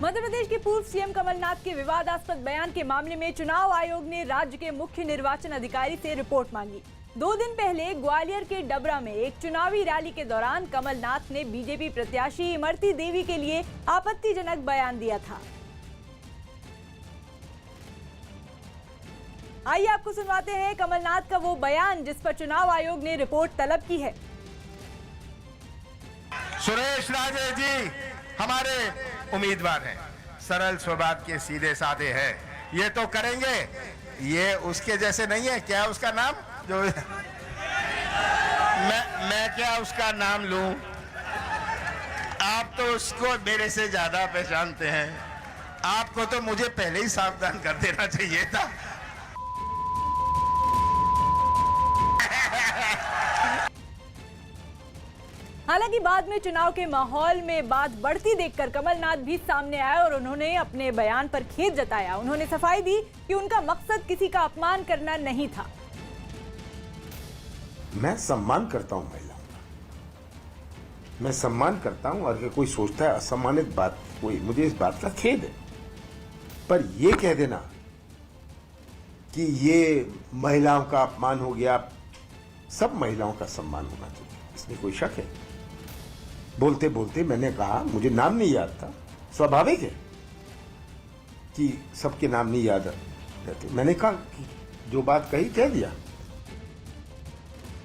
मध्य प्रदेश के पूर्व सीएम कमलनाथ के विवादास्पद बयान के मामले में चुनाव आयोग ने राज्य के मुख्य निर्वाचन अधिकारी से रिपोर्ट मांगी। 2 दिन पहले ग्वालियर के डबरा में एक चुनावी रैली के दौरान कमलनाथ ने बीजेपी प्रत्याशी इमरती देवी के लिए आपत्तिजनक बयान दिया था। आइए आपको सुनवाते हैं कमलनाथ का वो बयान जिस पर चुनाव आयोग ने रिपोर्ट तलब की है। सुरेश राजे जी हमारे उम्मीदवार हैं, सरल स्वभाव के, सीधे साधे हैं। ये तो करेंगे, ये उसके जैसे नहीं है। क्या उसका नाम जो मैं क्या उसका नाम लूं? आप तो उसको मेरे से ज्यादा पहचानते हैं। आपको तो मुझे पहले ही सावधान कर देना चाहिए था। हालांकि बाद में चुनाव के माहौल में बात बढ़ती देखकर कमलनाथ भी सामने आए और उन्होंने अपने बयान पर खेद जताया। उन्होंने सफाई दी कि उनका मकसद किसी का अपमान करना नहीं था। मैं सम्मान करता हूं महिलाओं का, मैं सम्मान करता हूं। और कोई सोचता है असम्मानित बात कोई, मुझे इस बात का खेद है। पर यह कह देना कि ये महिलाओं का अपमान हो गया, सब महिलाओं का सम्मान होना चाहिए, इसमें कोई शक है। बोलते बोलते मैंने कहा, मुझे नाम नहीं याद था, स्वाभाविक है कि सबके नाम नहीं याद रहते। मैंने कहा कि जो बात कही कह दिया।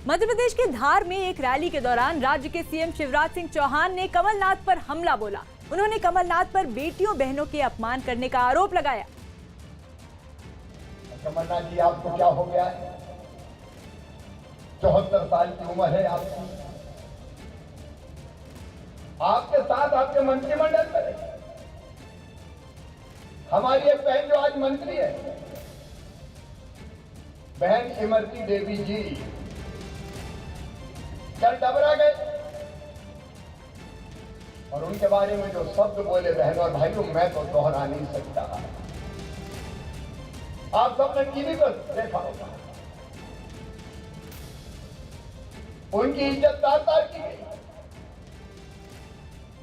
मध्य प्रदेश के धार में एक रैली के दौरान राज्य के सीएम शिवराज सिंह चौहान ने कमलनाथ पर हमला बोला। उन्होंने कमलनाथ पर बेटियों बहनों के अपमान करने का आरोप लगाया। कमलनाथ जी, आपको क्या हो गया है? 74 साल की उम्र है आपकी। आपके साथ आपके मंत्रिमंडल में हमारी एक बहन जो आज मंत्री है, बहन इमरती देवी जी, कल डबरा गए और उनके बारे में जो शब्द बोले बहनों और भाइयों, मैं तो दोहरा नहीं सकता। आप सबने टीवी पर देखा होगा। उनकी इज्जत तार-तार की गई,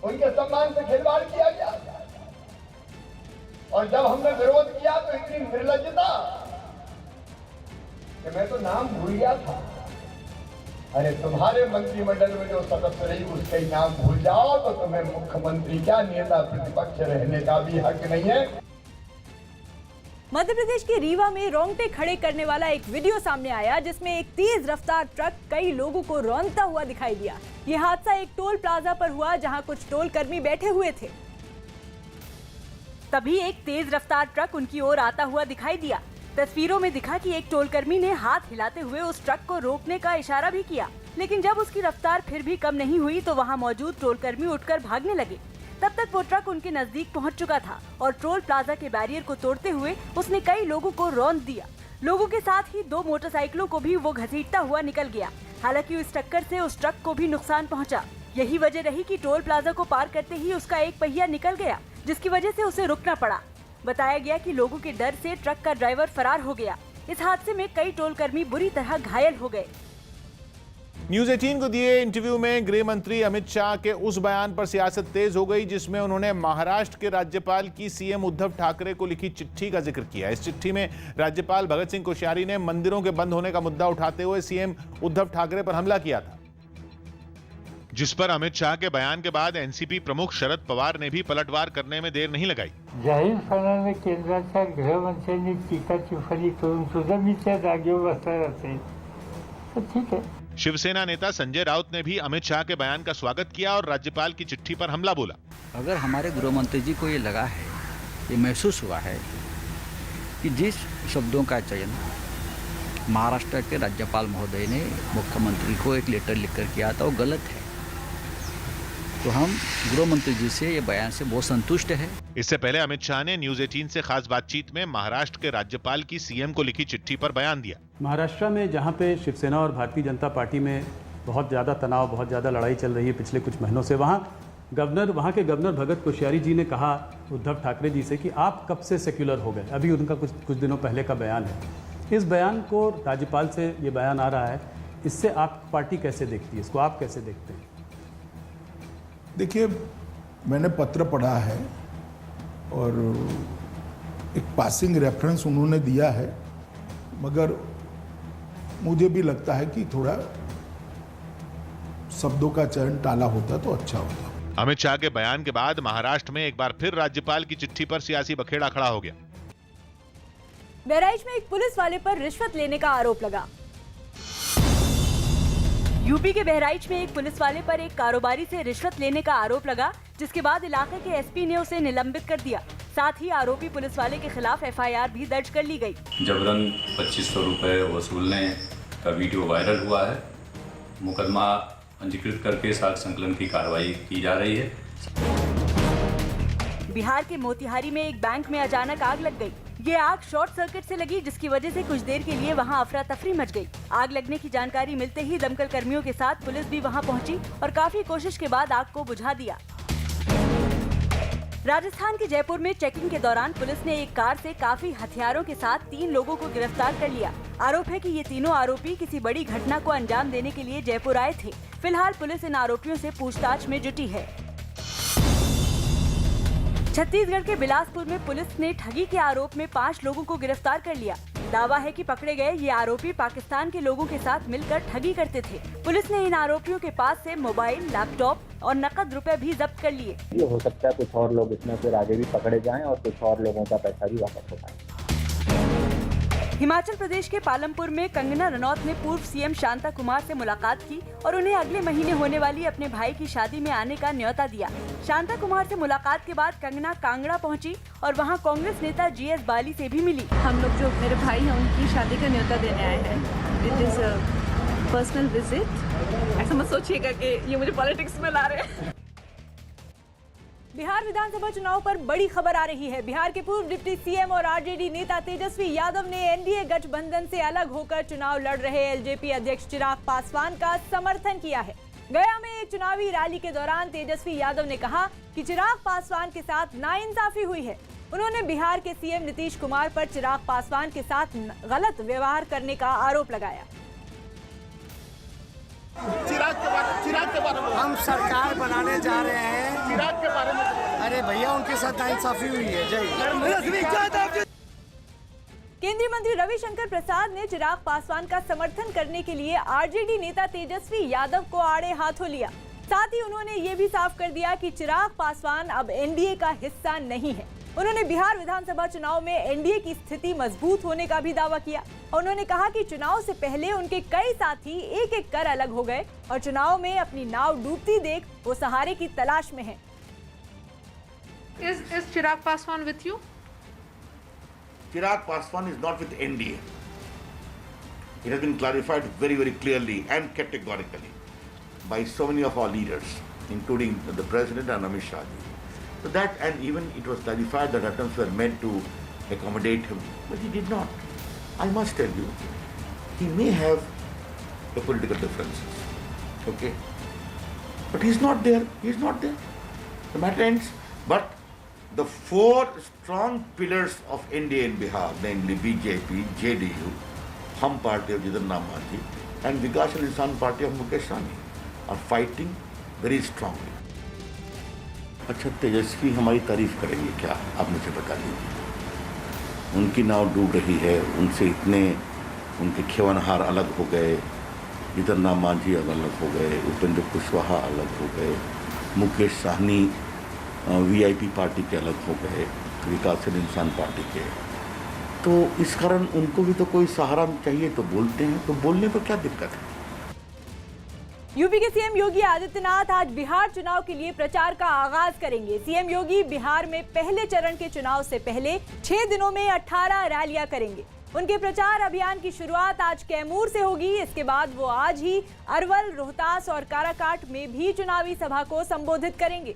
उनके सम्मान से खिलवाड़ किया गया। और जब हमने विरोध किया तो इतनी निर्लज्जता कि मैं तो नाम भूल गया था। अरे तुम्हारे मंत्रिमंडल में जो सदस्य रही उसका ही नाम भूल जाओ तो तुम्हें मुख्यमंत्री क्या, नेता प्रतिपक्ष रहने का भी हक नहीं है। मध्य प्रदेश के रीवा में रोंगटे खड़े करने वाला एक वीडियो सामने आया जिसमें एक तेज रफ्तार ट्रक कई लोगों को रौंदता हुआ दिखाई दिया। यह हादसा एक टोल प्लाजा पर हुआ जहां कुछ टोल कर्मी बैठे हुए थे। तभी एक तेज रफ्तार ट्रक उनकी ओर आता हुआ दिखाई दिया। तस्वीरों में दिखा कि एक टोल कर्मी ने हाथ हिलाते हुए उस ट्रक को रोकने का इशारा भी किया, लेकिन जब उसकी रफ्तार फिर भी कम नहीं हुई तो वहाँ मौजूद टोल कर्मी उठकर भागने लगे। तब तक वो ट्रक उनके नजदीक पहुंच चुका था और टोल प्लाजा के बैरियर को तोड़ते हुए उसने कई लोगों को रौंद दिया। लोगों के साथ ही 2 मोटरसाइकिलों को भी वो घसीटता हुआ निकल गया। हालांकि इस टक्कर से उस ट्रक को भी नुकसान पहुंचा। यही वजह रही कि टोल प्लाजा को पार करते ही उसका एक पहिया निकल गया, जिसकी वजह से उसे रुकना पड़ा। बताया गया कि लोगों के डर से ट्रक का ड्राइवर फरार हो गया। इस हादसे में कई टोल कर्मी बुरी तरह घायल हो गए। न्यूज 18 को दिए इंटरव्यू में गृह मंत्री अमित शाह के उस बयान पर सियासत तेज हो गई जिसमें उन्होंने महाराष्ट्र के राज्यपाल की सीएम उद्धव ठाकरे को लिखी चिट्ठी का जिक्र किया। इस चिट्ठी में राज्यपाल भगत सिंह कोश्यारी ने मंदिरों के बंद होने का मुद्दा उठाते हुए सीएम उद्धव ठाकरे पर हमला किया था, जिस पर अमित शाह के बयान के बाद एनसीपी प्रमुख शरद पवार ने भी पलटवार करने में देर नहीं लगाई। जाहीरपणाने केंद्राच्या गृहमंत्र्यांनी टीका टिप्पणी करून सुद्धा मी त्या जागेवर बसणार असेल तर ठीक है। शिवसेना नेता संजय राउत ने भी अमित शाह के बयान का स्वागत किया और राज्यपाल की चिट्ठी पर हमला बोला। अगर हमारे गृह मंत्री जी को ये लगा है, ये महसूस हुआ है कि जिस शब्दों का चयन महाराष्ट्र के राज्यपाल महोदय ने मुख्यमंत्री को एक लेटर लिखकर किया था वो गलत है, तो हम गृह मंत्री जी से ये बयान से बहुत संतुष्ट है। इससे पहले अमित शाह ने न्यूज 18 से खास बातचीत में महाराष्ट्र के राज्यपाल की सीएम को लिखी चिट्ठी पर बयान दिया। महाराष्ट्र में जहां पे शिवसेना और भारतीय जनता पार्टी में बहुत ज़्यादा तनाव, बहुत ज़्यादा लड़ाई चल रही है पिछले कुछ महीनों से, वहाँ के गवर्नर भगत कोश्यारी जी ने कहा उद्धव ठाकरे जी से कि आप कब से सेक्युलर हो गए। अभी उनका कुछ दिनों पहले का बयान है। इस बयान को राज्यपाल से ये बयान आ रहा है, इससे आप पार्टी कैसे देखती है, इसको आप कैसे देखते हैं? देखिए, मैंने पत्र पढ़ा है और एक पासिंग रेफरेंस उन्होंने दिया है, मगर मुझे भी लगता है कि थोड़ा शब्दों का चयन टाला होता तो अच्छा होता। अमित शाह के बयान के बाद महाराष्ट्र में एक बार फिर राज्यपाल की चिट्ठी पर सियासी बखेड़ा खड़ा हो गया। बहराइच में एक पुलिस वाले पर रिश्वत लेने का आरोप लगा। यूपी के बहराइच में एक पुलिस वाले पर एक कारोबारी से रिश्वत लेने का आरोप लगा, जिसके बाद इलाके के एसपी ने उसे निलंबित कर दिया। साथ ही आरोपी पुलिस वाले के खिलाफ एफआईआर भी दर्ज कर ली गई। जबरन 2500 रुपए वसूलने का वीडियो वायरल हुआ है। मुकदमा पंजीकृत करके साक्ष्य संकलन की कार्रवाई की जा रही है। बिहार के मोतिहारी में एक बैंक में अचानक आग लग गई। ये आग शॉर्ट सर्किट से लगी, जिसकी वजह से कुछ देर के लिए वहां अफरा तफरी मच गई। आग लगने की जानकारी मिलते ही दमकल कर्मियों के साथ पुलिस भी वहां पहुंची और काफी कोशिश के बाद आग को बुझा दिया। राजस्थान के जयपुर में चेकिंग के दौरान पुलिस ने एक कार से काफी हथियारों के साथ 3 लोगों को गिरफ्तार कर लिया। आरोप है कि ये तीनों आरोपी किसी बड़ी घटना को अंजाम देने के लिए जयपुर आए थे। फिलहाल पुलिस इन आरोपियों से पूछताछ में जुटी है। छत्तीसगढ़ के बिलासपुर में पुलिस ने ठगी के आरोप में 5 लोगों को गिरफ्तार कर लिया। दावा है कि पकड़े गए ये आरोपी पाकिस्तान के लोगों के साथ मिलकर ठगी करते थे। पुलिस ने इन आरोपियों के पास से मोबाइल, लैपटॉप और नकद रुपए भी जब्त कर लिए। ये हो सकता है कुछ और लोग इसमें फिर आगे भी पकड़े जाएं और कुछ और लोगों का पैसा भी वापस हो पाए। हिमाचल प्रदेश के पालमपुर में कंगना रनौत ने पूर्व सीएम शांता कुमार से मुलाकात की और उन्हें अगले महीने होने वाली अपने भाई की शादी में आने का न्योता दिया। शांता कुमार से मुलाकात के बाद कंगना कांगड़ा पहुंची और वहां कांग्रेस नेता जीएस बाली से भी मिली। हम लोग जो मेरे भाई हैं उनकी शादी का न्योता देने आए हैं। It is a personal visit. ऐसा मत सोचिएगा कि ये मुझे पॉलिटिक्स में ला रहे हैं। बिहार विधानसभा चुनाव पर बड़ी खबर आ रही है। बिहार के पूर्व डिप्टी सीएम और आरजेडी नेता तेजस्वी यादव ने एनडीए गठबंधन से अलग होकर चुनाव लड़ रहे एलजेपी अध्यक्ष चिराग पासवान का समर्थन किया है। गया में एक चुनावी रैली के दौरान तेजस्वी यादव ने कहा कि चिराग पासवान के साथ नाइंसाफी हुई है। उन्होंने बिहार के सीएम नीतीश कुमार पर चिराग पासवान के साथ गलत व्यवहार करने का आरोप लगाया। चिराग के बारे में हम सरकार बनाने जा रहे हैं। चिराग के बारे में अरे भैया उनके साथ नाइंसाफी हुई है। जय। केंद्रीय मंत्री रविशंकर प्रसाद ने चिराग पासवान का समर्थन करने के लिए आरजेडी नेता तेजस्वी यादव को आड़े हाथों लिया। साथ ही उन्होंने ये भी साफ कर दिया कि चिराग पासवान अब एनडीए का हिस्सा नहीं है। उन्होंने बिहार विधानसभा चुनाव में एनडीए की स्थिति मजबूत होने का भी दावा किया और उन्होंने कहा कि चुनाव से पहले उनके कई साथी एक एक कर अलग हो गए और चुनाव में अपनी नाव डूबती देख वो सहारे की तलाश में हैं। Is Chirag Paswan with you? Chirag Paswan is not with NDA. It has been clarified very, very clearly and categorically by so many of our leaders, including the President and Amit Shah. So that, and even it was clarified that attempts were made to accommodate him, but he did not. I must tell you, he may have a political differences, okay? But he's not there, he's not there. The matter ends. But the 4 strong pillars of India in Bihar, namely BJP, JDU, Hum Party of Jitan Ram Manjhi, and Vikas Insan Party of Mukesh Sahni, are fighting very strongly. अच्छा, तेजस्वी हमारी तारीफ करेंगे क्या? आप मुझे बता दीजिए। उनकी नाव डूब रही है, उनसे इतने उनके खेवनहार अलग हो गए, जितन राम मांझी अलग हो गए, उपेंद्र कुशवाहा अलग हो गए, मुकेश साहनी वीआईपी पार्टी के अलग हो गए, विकास इंसान पार्टी के। तो इस कारण उनको भी तो कोई सहारा चाहिए, तो बोलते हैं, तो बोलने पर क्या दिक्कत है? यूपी के सीएम योगी आदित्यनाथ आज बिहार चुनाव के लिए प्रचार का आगाज करेंगे। सीएम योगी बिहार में पहले चरण के चुनाव से पहले 6 दिनों में 18 रैलियां करेंगे। उनके प्रचार अभियान की शुरुआत आज कैमूर से होगी। इसके बाद वो आज ही अरवल, रोहतास और काराकाट में भी चुनावी सभा को संबोधित करेंगे।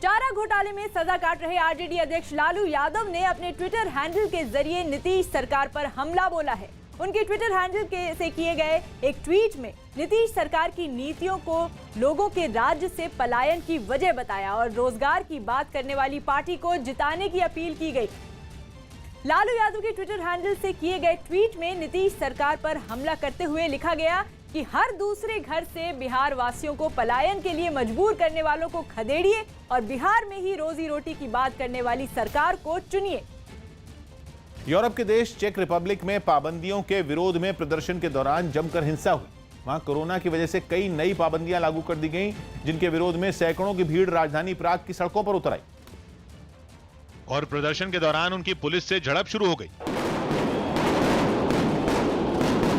चारा घोटाले में सजा काट रहे आरजेडी अध्यक्ष लालू यादव ने अपने ट्विटर हैंडल के जरिए नीतीश सरकार पर हमला बोला है। उनके ट्विटर हैंडल से किए गए एक ट्वीट में नीतीश सरकार की नीतियों को लोगों के राज्य से पलायन की वजह बताया और रोजगार की बात करने वाली पार्टी को जिताने की अपील की गई। लालू यादव के ट्विटर हैंडल से किए गए ट्वीट में नीतीश सरकार पर हमला करते हुए लिखा गया कि हर दूसरे घर से बिहार वासियों को पलायन के लिए मजबूर करने वालों को खदेड़िए और बिहार में ही रोजी रोटी की बात करने वाली सरकार को चुनिए। यूरोप के देश चेक रिपब्लिक में पाबंदियों के विरोध में प्रदर्शन के दौरान जमकर हिंसा हुई। वहां कोरोना की वजह से कई नई पाबंदियां लागू कर दी गईं, जिनके विरोध में सैकड़ों की भीड़ राजधानी प्राग की सड़कों पर उतर आई और प्रदर्शन के दौरान उनकी पुलिस से झड़प शुरू हो गई।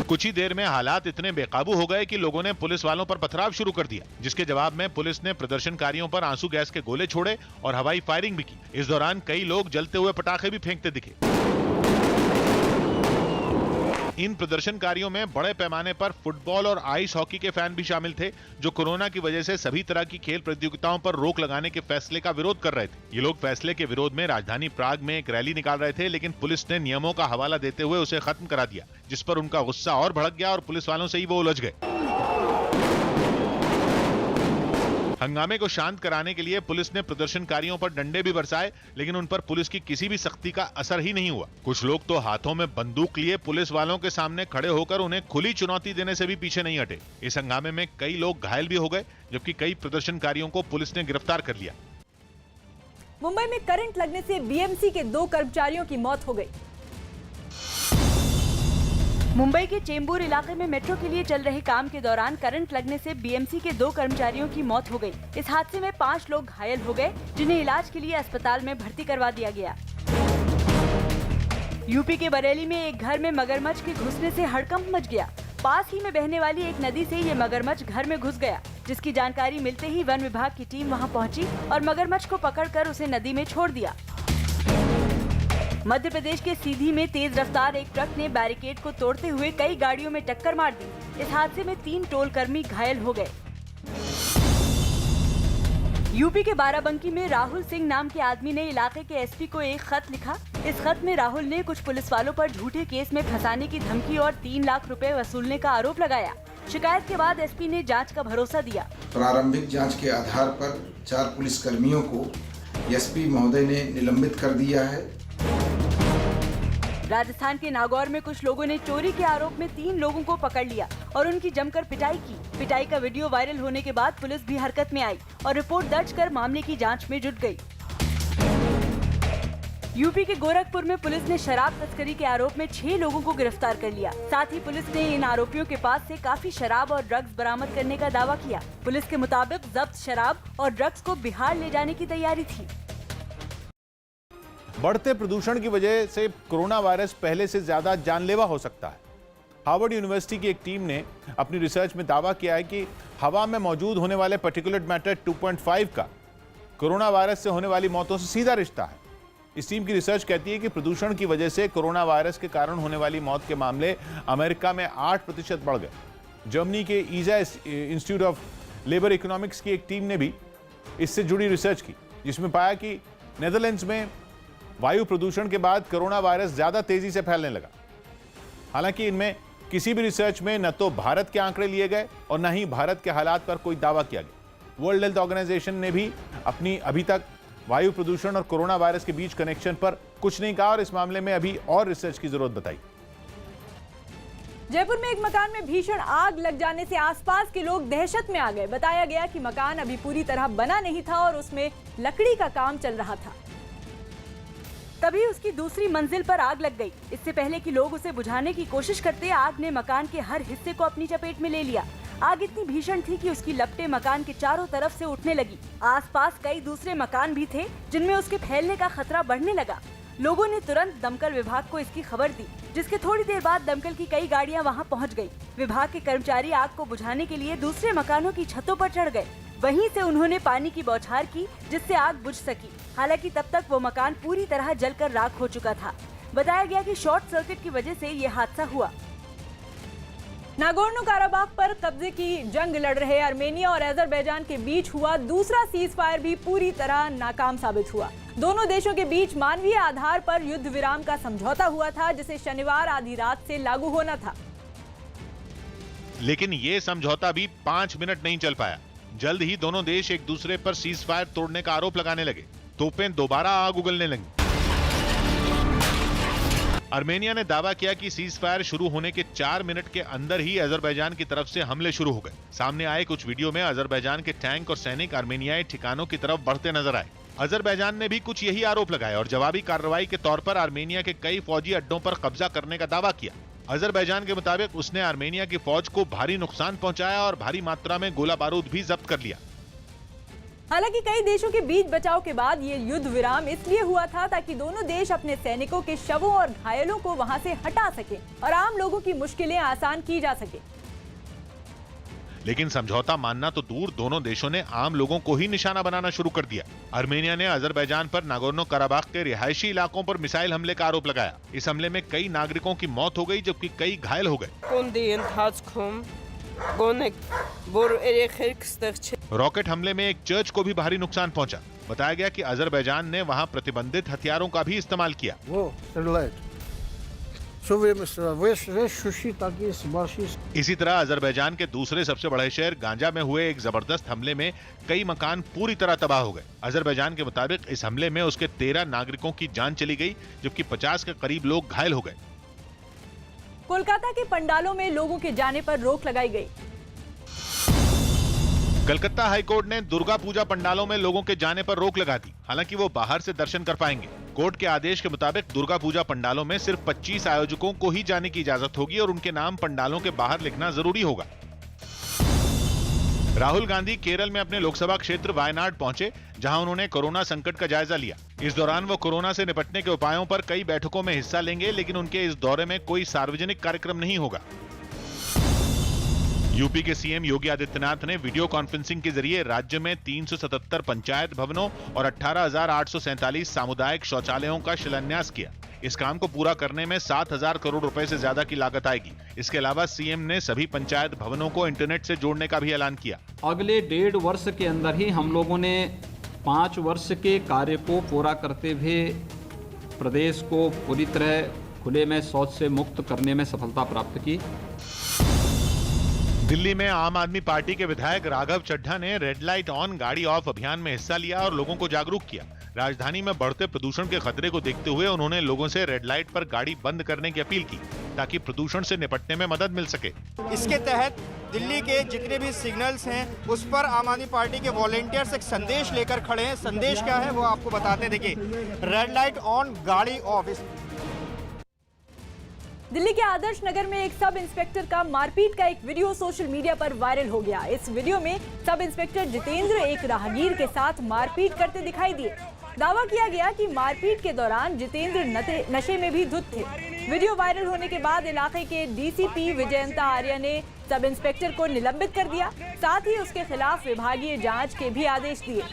कुछ ही देर में हालात इतने बेकाबू हो गए कि लोगों ने पुलिस वालों पर पथराव शुरू कर दिया, जिसके जवाब में पुलिस ने प्रदर्शनकारियों पर आंसू गैस के गोले छोड़े और हवाई फायरिंग भी की। इस दौरान कई लोग जलते हुए पटाखे भी फेंकते दिखे। इन प्रदर्शनकारियों में बड़े पैमाने पर फुटबॉल और आइस हॉकी के फैन भी शामिल थे, जो कोरोना की वजह से सभी तरह की खेल प्रतियोगिताओं पर रोक लगाने के फैसले का विरोध कर रहे थे। ये लोग फैसले के विरोध में राजधानी प्राग में एक रैली निकाल रहे थे, लेकिन पुलिस ने नियमों का हवाला देते हुए उसे खत्म करा दिया, जिस पर उनका गुस्सा और भड़क गया और पुलिस वालों से ही वो उलझ गए। हंगामे को शांत कराने के लिए पुलिस ने प्रदर्शनकारियों पर डंडे भी बरसाए, लेकिन उन पर पुलिस की किसी भी सख्ती का असर ही नहीं हुआ। कुछ लोग तो हाथों में बंदूक लिए पुलिस वालों के सामने खड़े होकर उन्हें खुली चुनौती देने से भी पीछे नहीं हटे। इस हंगामे में कई लोग घायल भी हो गए, जबकि कई प्रदर्शनकारियों को पुलिस ने गिरफ्तार कर लिया। मुंबई में करंट लगने से बीएमसी के 2 कर्मचारियों की मौत हो गई। मुंबई के चेंबूर इलाके में मेट्रो के लिए चल रहे काम के दौरान करंट लगने से बीएमसी के 2 कर्मचारियों की मौत हो गई। इस हादसे में 5 लोग घायल हो गए, जिन्हें इलाज के लिए अस्पताल में भर्ती करवा दिया गया। यूपी के बरेली में एक घर में मगरमच्छ के घुसने से हड़कंप मच गया। पास ही में बहने वाली एक नदी से ये मगरमच्छ घर में घुस गया, जिसकी जानकारी मिलते ही वन विभाग की टीम वहां पहुंची और मगरमच्छ को पकड़कर उसे नदी में छोड़ दिया। मध्य प्रदेश के सीधी में तेज रफ्तार एक ट्रक ने बैरिकेड को तोड़ते हुए कई गाड़ियों में टक्कर मार दी। इस हादसे में 3 टोल कर्मी घायल हो गए। यूपी के बाराबंकी में राहुल सिंह नाम के आदमी ने इलाके के एसपी को एक खत लिखा। इस खत में राहुल ने कुछ पुलिस वालों पर झूठे केस में फंसाने की धमकी और 3 लाख रुपए वसूलने का आरोप लगाया। शिकायत के बाद एसपी ने जांच का भरोसा दिया। प्रारंभिक जांच के आधार पर 4 पुलिस कर्मियों को एसपी महोदय ने निलंबित कर दिया है। राजस्थान के नागौर में कुछ लोगों ने चोरी के आरोप में 3 लोगों को पकड़ लिया और उनकी जमकर पिटाई की। पिटाई का वीडियो वायरल होने के बाद पुलिस भी हरकत में आई और रिपोर्ट दर्ज कर मामले की जांच में जुट गई। यूपी के गोरखपुर में पुलिस ने शराब तस्करी के आरोप में 6 लोगों को गिरफ्तार कर लिया। साथ ही पुलिस ने इन आरोपियों के पास से काफी शराब और ड्रग्स बरामद करने का दावा किया। पुलिस के मुताबिक जब्त शराब और ड्रग्स को बिहार ले जाने की तैयारी थी। बढ़ते प्रदूषण की वजह से कोरोना वायरस पहले से ज्यादा जानलेवा हो सकता है। हार्वर्ड यूनिवर्सिटी की एक टीम ने अपनी रिसर्च में दावा किया है कि हवा में मौजूद होने वाले पार्टिकुलेट मैटर 2.5 का कोरोना वायरस से होने वाली मौतों से सीधा रिश्ता है। इस टीम की रिसर्च कहती है कि प्रदूषण की वजह से कोरोना वायरस के कारण होने वाली मौत के मामले अमेरिका में 8% बढ़ गए। जर्मनी के ईजा इंस्टीट्यूट ऑफ लेबर इकोनॉमिक्स की एक टीम ने भी इससे जुड़ी रिसर्च की, जिसमें पाया कि नेदरलैंड्स में वायु प्रदूषण के बाद कोरोना वायरस ज्यादा तेजी से फैलने लगा। हालांकि इनमें किसी भी रिसर्च में न तो भारत के आंकड़े लिए गए और न ही भारत के हालात पर कोई दावा किया गया। वर्ल्ड हेल्थ ऑर्गेनाइजेशन ने भी अपनी अभी तक वायु प्रदूषण और कोरोना वायरस के बीच कनेक्शन पर कुछ नहीं कहा और इस मामले में अभी और रिसर्च की जरूरत बताई। जयपुर में एक मकान में भीषण आग लग जाने से आसपास के लोग दहशत में आ गए। बताया गया कि मकान अभी पूरी तरह बना नहीं था और उसमें लकड़ी का काम चल रहा था। तभी उसकी दूसरी मंजिल पर आग लग गई। इससे पहले कि लोग उसे बुझाने की कोशिश करते, आग ने मकान के हर हिस्से को अपनी चपेट में ले लिया। आग इतनी भीषण थी कि उसकी लपटें मकान के चारों तरफ से उठने लगी। आसपास कई दूसरे मकान भी थे, जिनमें उसके फैलने का खतरा बढ़ने लगा। लोगों ने तुरंत दमकल विभाग को इसकी खबर दी, जिसके थोड़ी देर बाद दमकल की कई गाड़ियां वहां पहुंच गई। विभाग के कर्मचारी आग को बुझाने के लिए दूसरे मकानों की छतों पर चढ़ गए। वहीं से उन्होंने पानी की बौछार की, जिससे आग बुझ सकी। हालांकि तब तक वो मकान पूरी तरह जलकर राख हो चुका था। बताया गया कि शॉर्ट सर्किट की वजह से ये हादसा हुआ। नागोर्नो काराबाख पर कब्जे की जंग लड़ रहे आर्मेनिया और अजरबैजान के बीच हुआ दूसरा सीज फायर भी पूरी तरह नाकाम साबित हुआ। दोनों देशों के बीच मानवीय आधार पर युद्ध विराम का समझौता हुआ था, जिसे शनिवार आधी रात से लागू होना था। लेकिन ये समझौता भी 5 मिनट नहीं चल पाया। जल्द ही दोनों देश एक दूसरे पर सीज फायर तोड़ने का आरोप लगाने लगे। तोपें दोबारा आग उगलने लगी। आर्मेनिया ने दावा किया कि सीज फायर शुरू होने के 4 मिनट के अंदर ही अजरबैजान की तरफ से हमले शुरू हो गए। सामने आए कुछ वीडियो में अजरबैजान के टैंक और सैनिक आर्मेनियाई ठिकानों की तरफ बढ़ते नजर आए। अजरबैजान ने भी कुछ यही आरोप लगाए और जवाबी कार्रवाई के तौर पर आर्मेनिया के कई फौजी अड्डों पर कब्जा करने का दावा किया। अजरबैजान के मुताबिक उसने आर्मेनिया की फौज को भारी नुकसान पहुंचाया और भारी मात्रा में गोला बारूद भी जब्त कर लिया। हालांकि कई देशों के बीच बचाव के बाद ये युद्ध विराम इसलिए हुआ था ताकि दोनों देश अपने सैनिकों के शवों और घायलों को वहां से हटा सके और आम लोगों की मुश्किलें आसान की जा सके। लेकिन समझौता मानना तो दूर, दोनों देशों ने आम लोगों को ही निशाना बनाना शुरू कर दिया। आर्मेनिया ने अजरबैजान पर नागोर्नो कराबाख के रिहायशी इलाकों पर मिसाइल हमले का आरोप लगाया। इस हमले में कई नागरिकों की मौत हो गई जबकि कई घायल हो गए। रॉकेट हमले में एक चर्च को भी भारी नुकसान पहुंचा। बताया गया कि अजरबैजान ने वहां प्रतिबंधित हथियारों का भी इस्तेमाल किया। इसी तरह अजरबैजान के दूसरे सबसे बड़े शहर गांजा में हुए एक जबरदस्त हमले में कई मकान पूरी तरह तबाह हो गए। अजरबैजान के मुताबिक इस हमले में उसके 13 नागरिकों की जान चली गई जबकि 50 के करीब लोग घायल हो गए। कोलकाता के पंडालों में लोगों के जाने पर रोक लगाई गई। कलकत्ता हाईकोर्ट ने दुर्गा पूजा पंडालों में लोगों के जाने पर रोक लगा दी। हालांकि वो बाहर से दर्शन कर पाएंगे। कोर्ट के आदेश के मुताबिक दुर्गा पूजा पंडालों में सिर्फ 25 आयोजकों को ही जाने की इजाजत होगी और उनके नाम पंडालों के बाहर लिखना जरूरी होगा। राहुल गांधी केरल में अपने लोकसभा क्षेत्र वायनाड पहुंचे, जहां उन्होंने कोरोना संकट का जायजा लिया। इस दौरान वो कोरोना से निपटने के उपायों पर कई बैठकों में हिस्सा लेंगे, लेकिन उनके इस दौरे में कोई सार्वजनिक कार्यक्रम नहीं होगा। यूपी के सीएम योगी आदित्यनाथ ने वीडियो कॉन्फ्रेंसिंग के जरिए राज्य में 377 पंचायत भवनों और 18,847 सामुदायिक शौचालयों का शिलान्यास किया। इस काम को पूरा करने में 7,000 करोड़ रुपए से ज्यादा की लागत आएगी। इसके अलावा सीएम ने सभी पंचायत भवनों को इंटरनेट से जोड़ने का भी ऐलान किया। अगले 1.5 वर्ष के अंदर ही हम लोगों ने 5 वर्ष के कार्य को पूरा करते हुए प्रदेश को पूरी तरह खुले में शौच से मुक्त करने में सफलता प्राप्त की। दिल्ली में आम आदमी पार्टी के विधायक राघव चड्ढा ने रेड लाइट ऑन गाड़ी ऑफ अभियान में हिस्सा लिया और लोगों को जागरूक किया। राजधानी में बढ़ते प्रदूषण के खतरे को देखते हुए उन्होंने लोगों से रेड लाइट पर गाड़ी बंद करने की अपील की ताकि प्रदूषण से निपटने में मदद मिल सके। इसके तहत दिल्ली के जितने भी सिग्नल्स हैं उस पर आम आदमी पार्टी के वॉलेंटियर्स एक संदेश लेकर खड़े हैं। संदेश क्या है वो आपको बताते, देखिए, रेड लाइट ऑन गाड़ी ऑफ। दिल्ली के आदर्श नगर में एक सब इंस्पेक्टर का मारपीट का एक वीडियो सोशल मीडिया पर वायरल हो गया। इस वीडियो में सब इंस्पेक्टर जितेंद्र एक राहगीर के साथ मारपीट करते दिखाई दिए। दावा किया गया कि मारपीट के दौरान जितेंद्र नशे में भी धुत थे। वीडियो वायरल होने के बाद इलाके के डीसीपी विजयंता आर्य ने सब इंस्पेक्टर को निलंबित कर दिया। साथ ही उसके खिलाफ विभागीय जांच के भी आदेश दिए।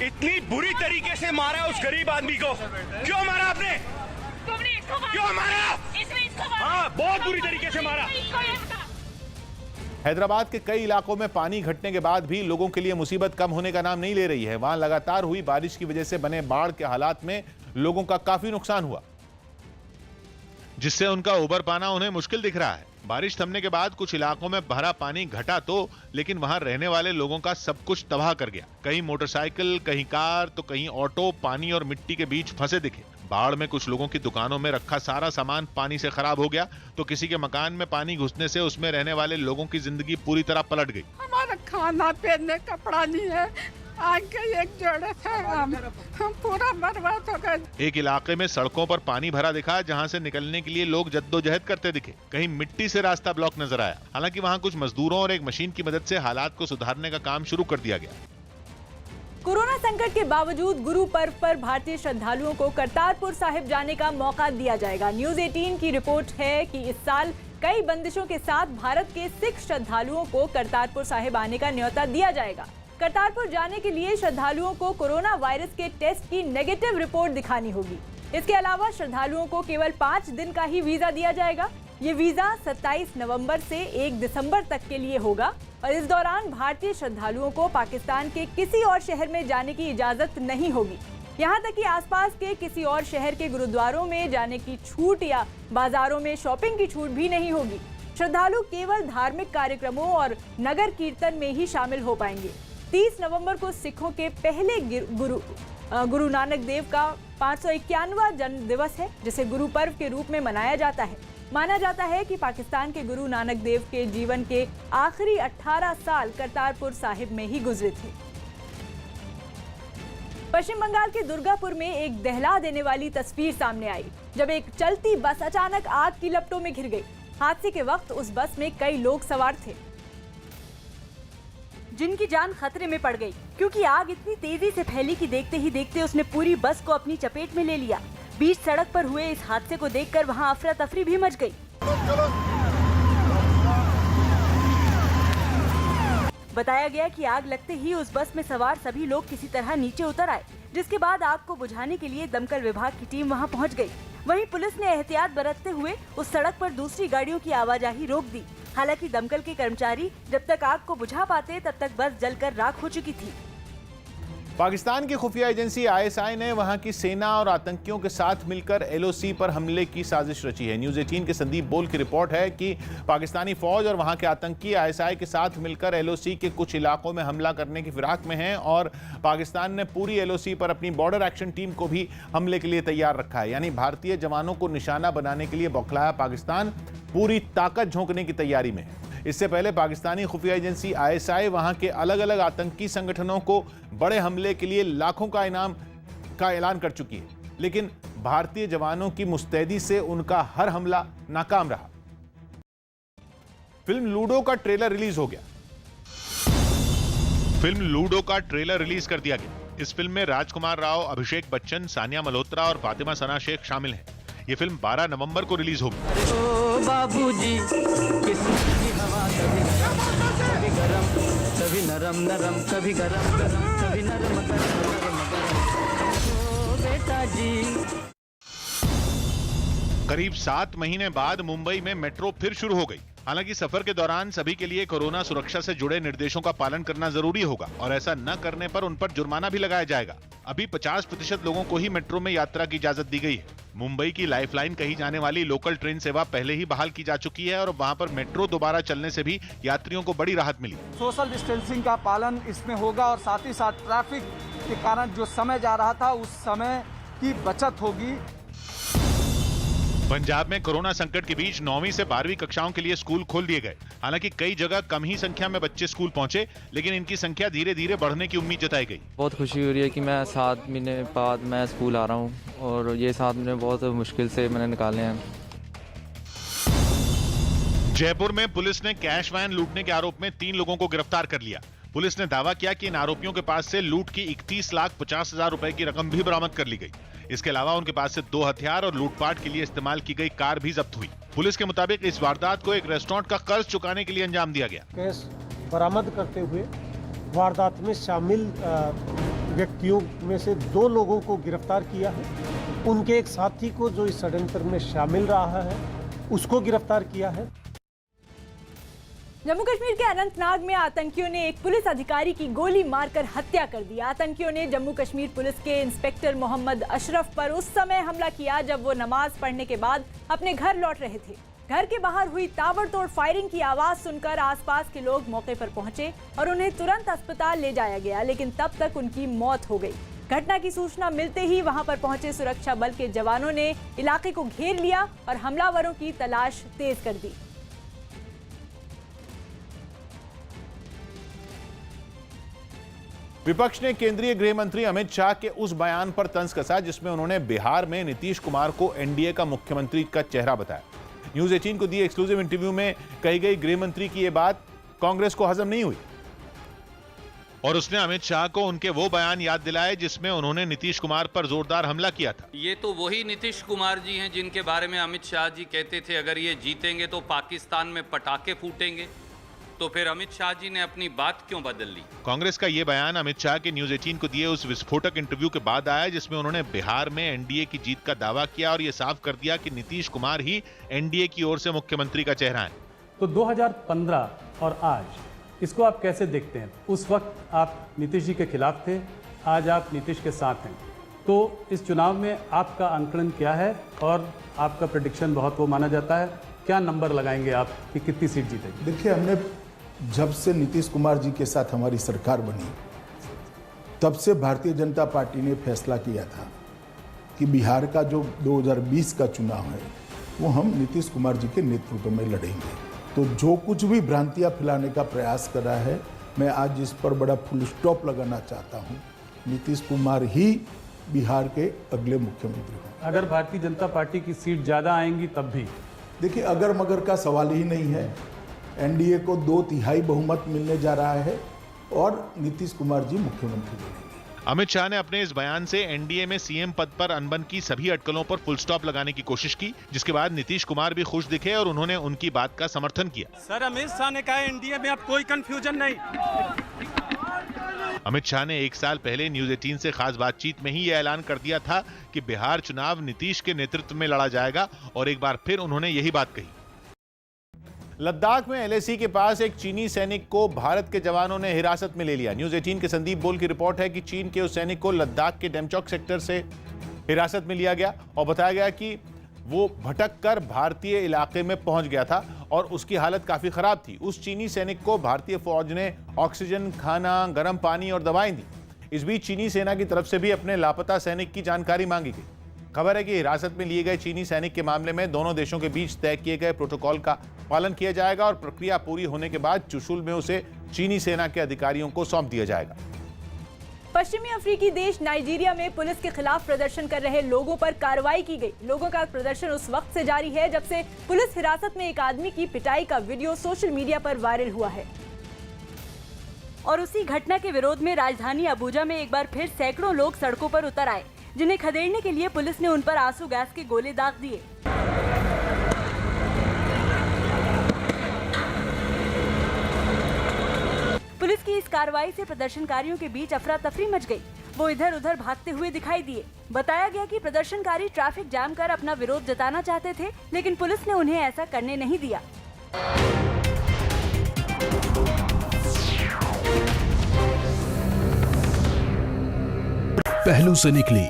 इतनी बुरी तरीके से मारा उस गरीब आदमी को, क्यों मारा आपने? क्यों मारा? हाँ, बहुत बुरी तरीके से मारा। हैदराबाद के कई इलाकों में पानी घटने के बाद भी लोगों के लिए मुसीबत कम होने का नाम नहीं ले रही है। वहां लगातार हुई बारिश की वजह से बने बाढ़ के हालात में लोगों का काफी नुकसान हुआ, जिससे उनका उबर पाना उन्हें मुश्किल दिख रहा है। बारिश थमने के बाद कुछ इलाकों में भरा पानी घटा तो, लेकिन वहां रहने वाले लोगों का सब कुछ तबाह कर गया। कहीं मोटरसाइकिल, कहीं कार तो कहीं ऑटो पानी और मिट्टी के बीच फंसे दिखे। बाढ़ में कुछ लोगों की दुकानों में रखा सारा सामान पानी से खराब हो गया तो किसी के मकान में पानी घुसने से उसमें रहने वाले लोगों की जिंदगी पूरी तरह पलट गई। हमारा खाना पहनने कपड़ा नहीं है, आगे एक जोड़े थे, हम पूरा बर्बाद हो गए। एक इलाके में सड़कों पर पानी भरा दिखा, जहां से निकलने के लिए लोग जद्दोजहद करते दिखे। कहीं मिट्टी से रास्ता ब्लॉक नजर आया। हालांकि वहां कुछ मजदूरों और एक मशीन की मदद से हालात को सुधारने का काम शुरू कर दिया गया। कोरोना संकट के बावजूद गुरु पर्व पर भारतीय श्रद्धालुओं को करतारपुर साहिब जाने का मौका दिया जाएगा। न्यूज़ 18 की रिपोर्ट है कि इस साल कई बंदिशों के साथ भारत के सिख श्रद्धालुओं को करतारपुर साहिब आने का न्योता दिया जाएगा। करतारपुर जाने के लिए श्रद्धालुओं को कोरोना वायरस के टेस्ट की नेगेटिव रिपोर्ट दिखानी होगी। इसके अलावा श्रद्धालुओं को केवल 5 दिन का ही वीजा दिया जाएगा। ये वीजा 27 नवंबर से 1 दिसंबर तक के लिए होगा और इस दौरान भारतीय श्रद्धालुओं को पाकिस्तान के किसी और शहर में जाने की इजाजत नहीं होगी। यहाँ तक कि आसपास के किसी और शहर के गुरुद्वारों में जाने की छूट या बाजारों में शॉपिंग की छूट भी नहीं होगी। श्रद्धालु केवल धार्मिक कार्यक्रमों और नगर कीर्तन में ही शामिल हो पाएंगे। 30 नवंबर को सिखों के पहले गुरु नानक देव का 551वां जन्म दिवस है, जिसे गुरु पर्व के रूप में मनाया जाता है। माना जाता है कि पाकिस्तान के गुरु नानक देव के जीवन के आखिरी 18 साल करतारपुर साहिब में ही गुजरे थे। पश्चिम बंगाल के दुर्गापुर में एक दहला देने वाली तस्वीर सामने आई, जब एक चलती बस अचानक आग की लपटों में घिर गई। हादसे के वक्त उस बस में कई लोग सवार थे, जिनकी जान खतरे में पड़ गई, क्योंकि आग इतनी तेजी से फैली कि देखते ही देखते उसने पूरी बस को अपनी चपेट में ले लिया। बीच सड़क पर हुए इस हादसे को देखकर वहां अफरा तफरी भी मच गई। बताया गया कि आग लगते ही उस बस में सवार सभी लोग किसी तरह नीचे उतर आए, जिसके बाद आग को बुझाने के लिए दमकल विभाग की टीम वहां पहुंच गई। वहीं पुलिस ने एहतियात बरतते हुए उस सड़क पर दूसरी गाड़ियों की आवाजाही रोक दी। हालांकि दमकल के कर्मचारी जब तक आग को बुझा पाते तब तक बस जलकर राख हो चुकी थी। पाकिस्तानी की खुफिया एजेंसी आईएसआई ने वहां की सेना और आतंकियों के साथ मिलकर एलओसी पर हमले की साजिश रची है। न्यूज़ 18 के संदीप बोल की रिपोर्ट है कि पाकिस्तानी फौज और वहां के आतंकी आईएसआई के साथ मिलकर एलओसी के कुछ इलाकों में हमला करने की फिराक में हैं और पाकिस्तान ने पूरी एलओसी पर अपनी बॉर्डर एक्शन टीम को भी हमले के लिए तैयार रखा है। यानी भारतीय जवानों को निशाना बनाने के लिए बौखलाया पाकिस्तान पूरी ताकत झोंकने की तैयारी में है। इससे पहले पाकिस्तानी खुफिया एजेंसी आईएसआई वहां के अलग अलग आतंकी संगठनों को बड़े हमले के लिए लाखों का इनाम का ऐलान कर चुकी है, लेकिन भारतीय जवानों की मुस्तैदी से उनका हर हमला नाकाम रहा। फिल्म लूडो का ट्रेलर रिलीज हो गया। फिल्म लूडो का ट्रेलर रिलीज कर दिया गया। इस फिल्म में राजकुमार राव, अभिषेक बच्चन, सानिया मल्होत्रा और फातिमा सना शेख शामिल हैं। ये फिल्म 12 नवंबर को रिलीज होगी। बाबूजी किसकी हवा कभी गरम कभी नरम नरम कभी गरम गरम कभी नरम गरम ओ बेटा जी। करीब 7 महीने बाद मुंबई में मेट्रो फिर शुरू हो गई। हालांकि सफर के दौरान सभी के लिए कोरोना सुरक्षा से जुड़े निर्देशों का पालन करना जरूरी होगा और ऐसा न करने पर उन पर जुर्माना भी लगाया जाएगा। अभी 50% लोगों को ही मेट्रो में यात्रा की इजाजत दी गई है। मुंबई की लाइफलाइन कही जाने वाली लोकल ट्रेन सेवा पहले ही बहाल की जा चुकी है और वहां पर मेट्रो दोबारा चलने से भी यात्रियों को बड़ी राहत मिली। सोशल डिस्टेंसिंग का पालन इसमें होगा और साथ ही साथ ट्रैफिक के कारण जो समय जा रहा था उस समय की बचत होगी। पंजाब में कोरोना संकट के बीच 9वीं से 12वीं कक्षाओं के लिए स्कूल खोल दिए गए। हालांकि कई जगह कम ही संख्या में बच्चे स्कूल पहुंचे, लेकिन इनकी संख्या धीरे धीरे बढ़ने की उम्मीद जताई गई। बहुत खुशी हो रही है कि मैं 7 महीने बाद मैं स्कूल आ रहा हूं और ये 7 महीने बहुत मुश्किल से मैंने निकाले हैं। जयपुर में पुलिस ने कैश वैन लूटने के आरोप में 3 लोगों को गिरफ्तार कर लिया। पुलिस ने दावा किया कि इन आरोपियों के पास से लूट की 31,50,000 रुपए की रकम भी बरामद कर ली गई। इसके अलावा उनके पास से 2 हथियार और लूटपाट के लिए इस्तेमाल की गई कार भी जब्त हुई। पुलिस के मुताबिक इस वारदात को एक रेस्टोरेंट का कर्ज चुकाने के लिए अंजाम दिया गया। केस बरामद करते हुए वारदात में शामिल व्यक्तियों में से 2 लोगों को गिरफ्तार किया है। उनके एक साथी को जो इस षड्यंत्र में शामिल रहा है उसको गिरफ्तार किया है। जम्मू कश्मीर के अनंतनाग में आतंकियों ने एक पुलिस अधिकारी की गोली मारकर हत्या कर दी। आतंकियों ने जम्मू कश्मीर पुलिस के इंस्पेक्टर मोहम्मद अशरफ पर उस समय हमला किया जब वो नमाज पढ़ने के बाद अपने घर लौट रहे थे। घर के बाहर हुई ताबड़तोड़ फायरिंग की आवाज सुनकर आसपास के लोग मौके पर पहुंचे और उन्हें तुरंत अस्पताल ले जाया गया, लेकिन तब तक उनकी मौत हो गई। घटना की सूचना मिलते ही वहां पर पहुंचे सुरक्षा बल के जवानों ने इलाके को घेर लिया और हमलावरों की तलाश तेज कर दी। विपक्ष ने केंद्रीय गृह मंत्री अमित शाह के उस बयान पर तंज कसा जिसमें उन्होंने बिहार में नीतीश कुमार को एनडीए का मुख्यमंत्री का चेहरा बताया। न्यूज़ 18 को दिए एक्सक्लूसिव इंटरव्यू में कही गई गृह मंत्री की यह बात कांग्रेस को हजम नहीं हुई और उसने अमित शाह को उनके वो बयान याद दिलाए जिसमें उन्होंने नीतीश कुमार पर जोरदार हमला किया था। ये तो वही नीतीश कुमार जी हैं जिनके बारे में अमित शाह जी कहते थे अगर ये जीतेंगे तो पाकिस्तान में पटाखे फूटेंगे, तो फिर अमित शाह जी ने अपनी बात क्यों बदल ली? कांग्रेस का ये बयान अमित शाह के न्यूज़ 18 को दिए उस विस्फोटक इंटरव्यू के बाद आया जिसमें उन्होंने बिहार में एनडीए की जीत का दावा किया और ये साफ कर दिया कि नीतीश कुमार ही एनडीए की ओर से मुख्यमंत्री का चेहरा है। तो 2015 और आज इसको आप कैसे देखते हैं? उस वक्त आप नीतीश जी के खिलाफ थे, आज आप नीतीश के साथ हैं, तो इस चुनाव में आपका आंकलन क्या है और आपका प्रेडिक्शन बहुत वो माना जाता है, क्या नंबर लगाएंगे आप कि कितनी सीट जीतेगी? देखिए, हमने जब से नीतीश कुमार जी के साथ हमारी सरकार बनी तब से भारतीय जनता पार्टी ने फैसला किया था कि बिहार का जो 2020 का चुनाव है वो हम नीतीश कुमार जी के नेतृत्व में लड़ेंगे। तो जो कुछ भी भ्रांतियां फैलाने का प्रयास कर रहा है, मैं आज इस पर बड़ा फुल स्टॉप लगाना चाहता हूं। नीतीश कुमार ही बिहार के अगले मुख्यमंत्री हों। अगर भारतीय जनता पार्टी की सीट ज़्यादा आएंगी तब भी? देखिए, अगर मगर का सवाल ही नहीं है। एनडीए को 2/3 बहुमत मिलने जा रहा है और नीतीश कुमार जी मुख्यमंत्री बनेंगे। अमित शाह ने अपने इस बयान से एनडीए में सीएम पद पर अनबन की सभी अटकलों पर फुल स्टॉप लगाने की कोशिश की, जिसके बाद नीतीश कुमार भी खुश दिखे और उन्होंने उनकी बात का समर्थन किया। सर, अमित शाह ने कहा एनडीए में अब कोई कंफ्यूजन नहीं। अमित शाह ने 1 साल पहले न्यूज 18 से खास बातचीत में ही यह ऐलान कर दिया था कि बिहार चुनाव नीतीश के नेतृत्व में लड़ा जाएगा और एक बार फिर उन्होंने यही बात कही। लद्दाख में एलएसी के पास एक चीनी सैनिक को भारत के जवानों ने हिरासत में ले लिया। न्यूज 18 के संदीप बोल की रिपोर्ट है कि चीन के उस सैनिक को लद्दाख के डेमचौक सेक्टर से हिरासत में लिया गया और बताया गया कि वो भटक कर भारतीय इलाके में पहुंच गया था और उसकी हालत काफी खराब थी। उस चीनी सैनिक को भारतीय फौज ने ऑक्सीजन, खाना, गर्म पानी और दवाएं दी। इस बीच चीनी सेना की तरफ से भी अपने लापता सैनिक की जानकारी मांगी गई। खबर है कि हिरासत में लिए गए चीनी सैनिक के मामले में दोनों देशों के बीच तय किए गए प्रोटोकॉल का पालन किया जाएगा और प्रक्रिया पूरी होने के बाद चुशुल में उसे चीनी सेना के अधिकारियों को सौंप दिया जाएगा। पश्चिमी अफ्रीकी देश नाइजीरिया में पुलिस के खिलाफ प्रदर्शन कर रहे लोगों पर कार्रवाई की गई। लोगों का प्रदर्शन उस वक्त से जारी है जब से पुलिस हिरासत में एक आदमी की पिटाई का वीडियो सोशल मीडिया पर वायरल हुआ है। और उसी घटना के विरोध में राजधानी अबुजा में एक बार फिर सैकड़ों लोग सड़कों पर उतर आए, जिन्हें खदेड़ने के लिए पुलिस ने उन पर आंसू गैस के गोले दाग दिए। पुलिस की इस कार्रवाई से प्रदर्शनकारियों के बीच अफरा तफरी मच गई। वो इधर उधर भागते हुए दिखाई दिए। बताया गया कि प्रदर्शनकारी ट्रैफिक जाम कर अपना विरोध जताना चाहते थे, लेकिन पुलिस ने उन्हें ऐसा करने नहीं दिया। पहलू से निकली